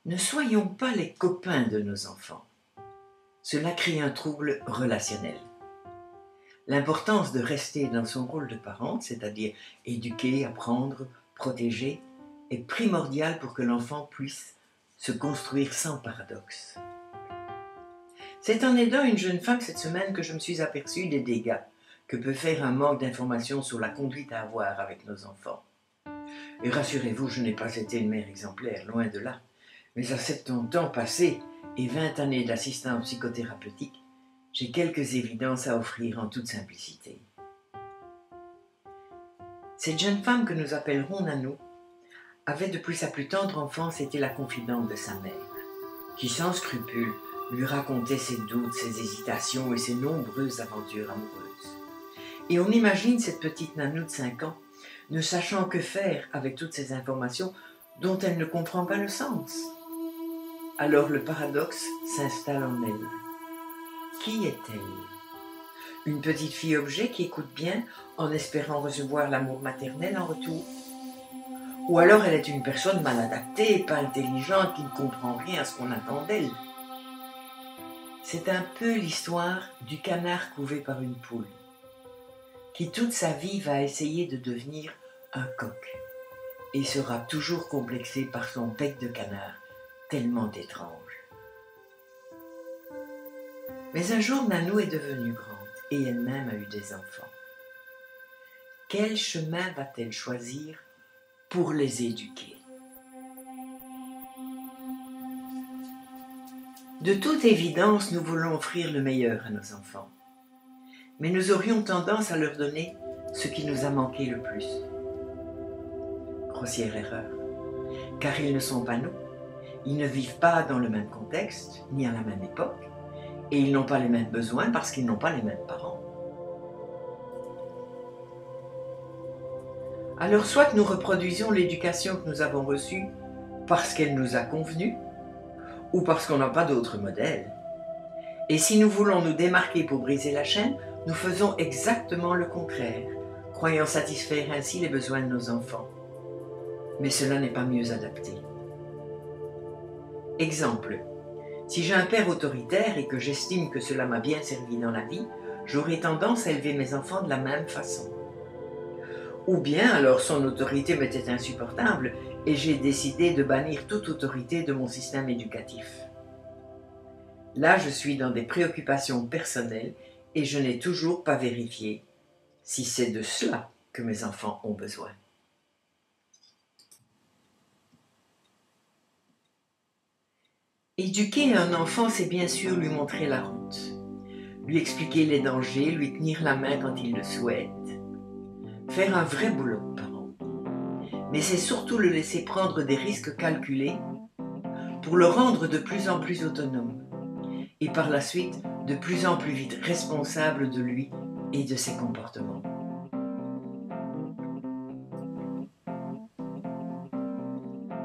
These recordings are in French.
Ne soyons pas les copains de nos enfants. Cela crée un trouble relationnel. L'importance de rester dans son rôle de parent, c'est-à-dire éduquer, apprendre, protéger, est primordiale pour que l'enfant puisse se construire sans paradoxe. C'est en aidant une jeune femme cette semaine que je me suis aperçue des dégâts que peut faire un manque d'informations sur la conduite à avoir avec nos enfants. Et rassurez-vous, je n'ai pas été une mère exemplaire, loin de là. Mais à 70 ans passés et 20 années d'assistance psychothérapeutique, j'ai quelques évidences à offrir en toute simplicité. Cette jeune femme que nous appellerons Nanou avait depuis sa plus tendre enfance été la confidente de sa mère, qui sans scrupule lui racontait ses doutes, ses hésitations et ses nombreuses aventures amoureuses. Et on imagine cette petite Nanou de 5 ans ne sachant que faire avec toutes ces informations dont elle ne comprend pas le sens. Alors le paradoxe s'installe en elle. Qui est-elle? Une petite fille objet qui écoute bien en espérant recevoir l'amour maternel en retour? Ou alors elle est une personne mal adaptée, pas intelligente, qui ne comprend rien à ce qu'on attend d'elle? C'est un peu l'histoire du canard couvé par une poule, qui toute sa vie va essayer de devenir un coq et sera toujours complexé par son bec de canard tellement étrange. Mais un jour, Nanou est devenue grande et elle-même a eu des enfants. Quel chemin va-t-elle choisir pour les éduquer? De toute évidence, nous voulons offrir le meilleur à nos enfants. Mais nous aurions tendance à leur donner ce qui nous a manqué le plus. Grossière erreur, car ils ne sont pas nous. Ils ne vivent pas dans le même contexte, ni à la même époque, et ils n'ont pas les mêmes besoins parce qu'ils n'ont pas les mêmes parents. Alors soit nous reproduisons l'éducation que nous avons reçue parce qu'elle nous a convenu, ou parce qu'on n'a pas d'autre modèle. Et si nous voulons nous démarquer pour briser la chaîne, nous faisons exactement le contraire, croyant satisfaire ainsi les besoins de nos enfants. Mais cela n'est pas mieux adapté. Exemple, si j'ai un père autoritaire et que j'estime que cela m'a bien servi dans la vie, j'aurai tendance à élever mes enfants de la même façon. Ou bien alors son autorité m'était insupportable et j'ai décidé de bannir toute autorité de mon système éducatif. Là, je suis dans des préoccupations personnelles et je n'ai toujours pas vérifié si c'est de cela que mes enfants ont besoin. Éduquer un enfant, c'est bien sûr lui montrer la route, lui expliquer les dangers, lui tenir la main quand il le souhaite, faire un vrai boulot de parent. Mais c'est surtout le laisser prendre des risques calculés pour le rendre de plus en plus autonome et par la suite de plus en plus vite responsable de lui et de ses comportements.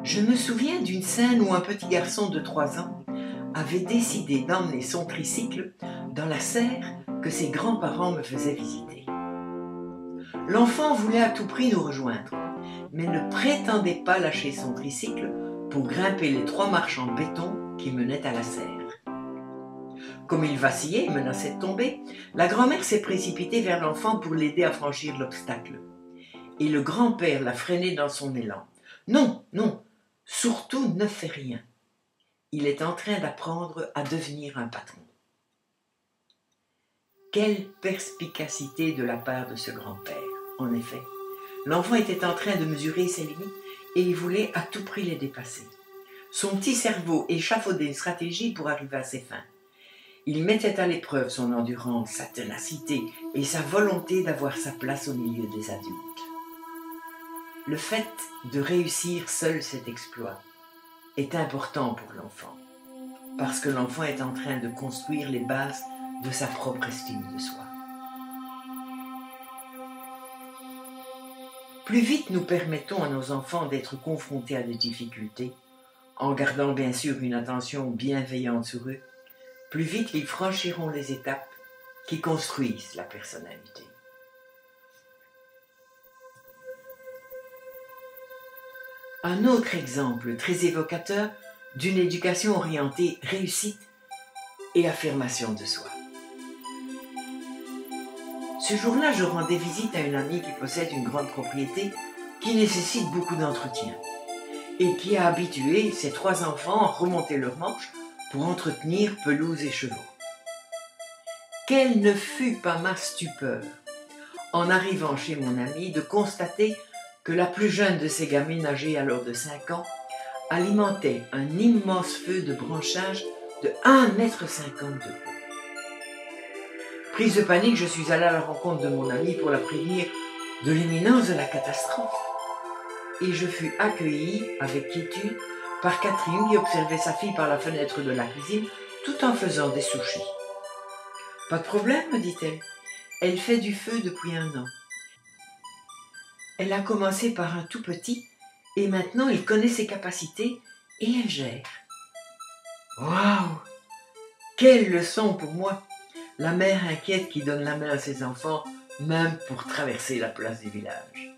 Je me souviens d'une scène où un petit garçon de 3 ans avait décidé d'emmener son tricycle dans la serre que ses grands-parents me faisaient visiter. L'enfant voulait à tout prix nous rejoindre, mais ne prétendait pas lâcher son tricycle pour grimper les 3 marches en béton qui menaient à la serre. Comme il vacillait et menaçait de tomber, la grand-mère s'est précipitée vers l'enfant pour l'aider à franchir l'obstacle. Et le grand-père l'a freiné dans son élan. « Non, non, surtout ne fais rien. Il est en train d'apprendre à devenir un patron. » Quelle perspicacité de la part de ce grand-père, en effet. L'enfant était en train de mesurer ses limites et il voulait à tout prix les dépasser. Son petit cerveau échafaudait une stratégie pour arriver à ses fins. Il mettait à l'épreuve son endurance, sa ténacité et sa volonté d'avoir sa place au milieu des adultes. Le fait de réussir seul cet exploit est important pour l'enfant, parce que l'enfant est en train de construire les bases de sa propre estime de soi. Plus vite nous permettons à nos enfants d'être confrontés à des difficultés, en gardant bien sûr une attention bienveillante sur eux, plus vite ils franchiront les étapes qui construisent la personnalité. Un autre exemple très évocateur d'une éducation orientée réussite et affirmation de soi. Ce jour-là, je rendais visite à une amie qui possède une grande propriété qui nécessite beaucoup d'entretien et qui a habitué ses 3 enfants à remonter leurs manches pour entretenir pelouse et chevaux. Quelle ne fut pas ma stupeur, en arrivant chez mon amie, de constater que la plus jeune de ces gamines, âgée alors de 5 ans, alimentait un immense feu de branchage de 1,50 m de haut. Prise de panique, je suis allée à la rencontre de mon amie pour la prévenir de l'imminence de la catastrophe. Et je fus accueillie avec quiétude par Catherine qui observait sa fille par la fenêtre de la cuisine tout en faisant des sushis. « Pas de problème, me dit-elle. Elle fait du feu depuis 1 an. Elle a commencé par un tout petit et maintenant il connaît ses capacités et elle gère. » Waouh! Quelle leçon pour moi! La mère inquiète qui donne la main à ses enfants, même pour traverser la place du village.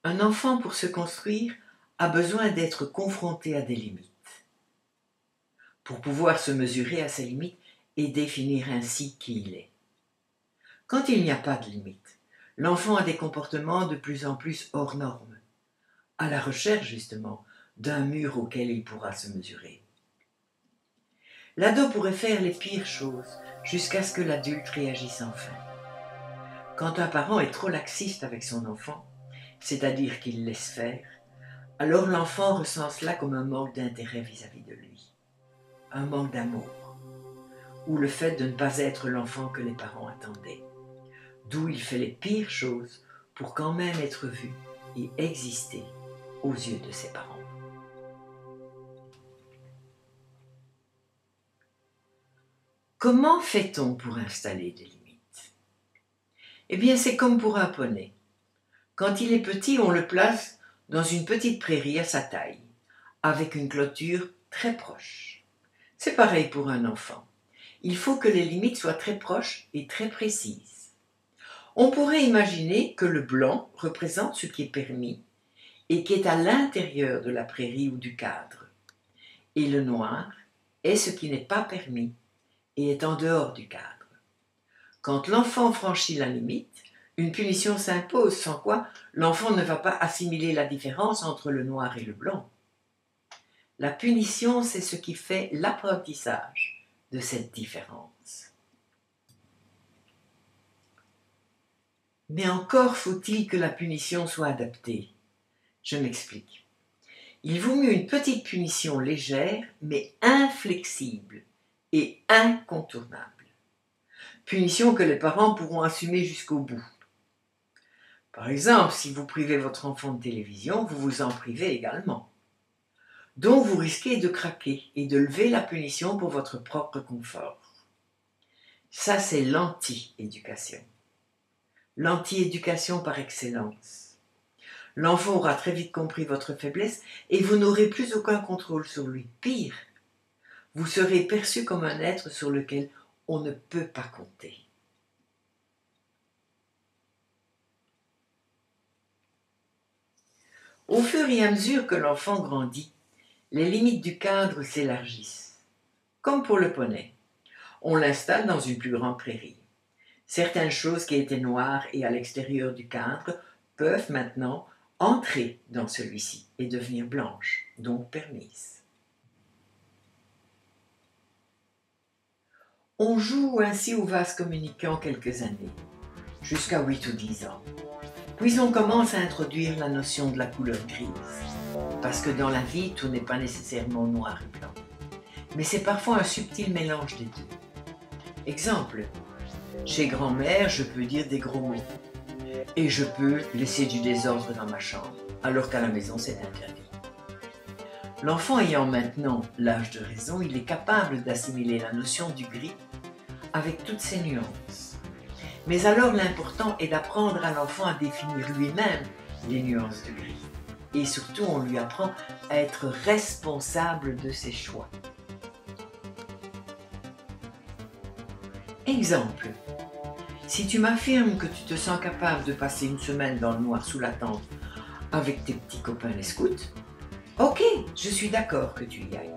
Un enfant, pour se construire, a besoin d'être confronté à des limites, pour pouvoir se mesurer à ses limites et définir ainsi qui il est. Quand il n'y a pas de limite, l'enfant a des comportements de plus en plus hors normes, à la recherche justement d'un mur auquel il pourra se mesurer. L'ado pourrait faire les pires choses jusqu'à ce que l'adulte réagisse enfin. Quand un parent est trop laxiste avec son enfant, c'est-à-dire qu'il laisse faire, alors l'enfant ressent cela comme un manque d'intérêt vis-à-vis de lui, un manque d'amour, ou le fait de ne pas être l'enfant que les parents attendaient, d'où il fait les pires choses pour quand même être vu et exister aux yeux de ses parents. Comment fait-on pour installer des limites? Eh bien, c'est comme pour un poney. Quand il est petit, on le place dans une petite prairie à sa taille, avec une clôture très proche. C'est pareil pour un enfant. Il faut que les limites soient très proches et très précises. On pourrait imaginer que le blanc représente ce qui est permis et qui est à l'intérieur de la prairie ou du cadre, et le noir est ce qui n'est pas permis et est en dehors du cadre. Quand l'enfant franchit la limite, une punition s'impose, sans quoi l'enfant ne va pas assimiler la différence entre le noir et le blanc. La punition, c'est ce qui fait l'apprentissage de cette différence. Mais encore faut-il que la punition soit adaptée. Je m'explique. Il vaut mieux une petite punition légère, mais inflexible et incontournable. Punition que les parents pourront assumer jusqu'au bout. Par exemple, si vous privez votre enfant de télévision, vous vous en privez également. Donc vous risquez de craquer et de lever la punition pour votre propre confort. Ça, c'est l'anti-éducation. L'anti-éducation par excellence. L'enfant aura très vite compris votre faiblesse et vous n'aurez plus aucun contrôle sur lui. Pire, vous serez perçu comme un être sur lequel on ne peut pas compter. Au fur et à mesure que l'enfant grandit, les limites du cadre s'élargissent. Comme pour le poney, on l'installe dans une plus grande prairie. Certaines choses qui étaient noires et à l'extérieur du cadre peuvent maintenant entrer dans celui-ci et devenir blanches, donc permises. On joue ainsi au vase communicant quelques années, jusqu'à 8 ou 10 ans. Puis on commence à introduire la notion de la couleur grise, parce que dans la vie, tout n'est pas nécessairement noir et blanc. Mais c'est parfois un subtil mélange des deux. Exemple, chez grand-mère, je peux dire des gros mots, et je peux laisser du désordre dans ma chambre, alors qu'à la maison, c'est interdit. L'enfant ayant maintenant l'âge de raison, il est capable d'assimiler la notion du gris avec toutes ses nuances. Mais alors l'important est d'apprendre à l'enfant à définir lui-même les nuances de gris. Et surtout, on lui apprend à être responsable de ses choix. Exemple, Si tu m'affirmes que tu te sens capable de passer une semaine dans le noir sous la tente avec tes petits copains les scouts, ok, je suis d'accord que tu y ailles.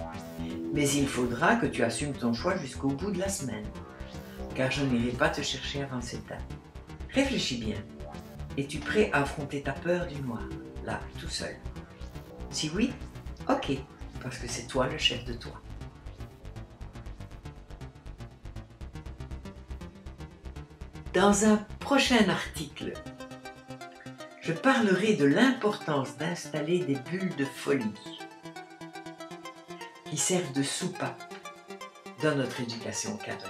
Mais il faudra que tu assumes ton choix jusqu'au bout de la semaine, car je n'irai pas te chercher avant cette date. Réfléchis bien. Es-tu prêt à affronter ta peur du noir, là, tout seul? Si oui, ok, parce que c'est toi le chef de toi. Dans un prochain article, je parlerai de l'importance d'installer des bulles de folie qui servent de soupape dans notre éducation cadrée.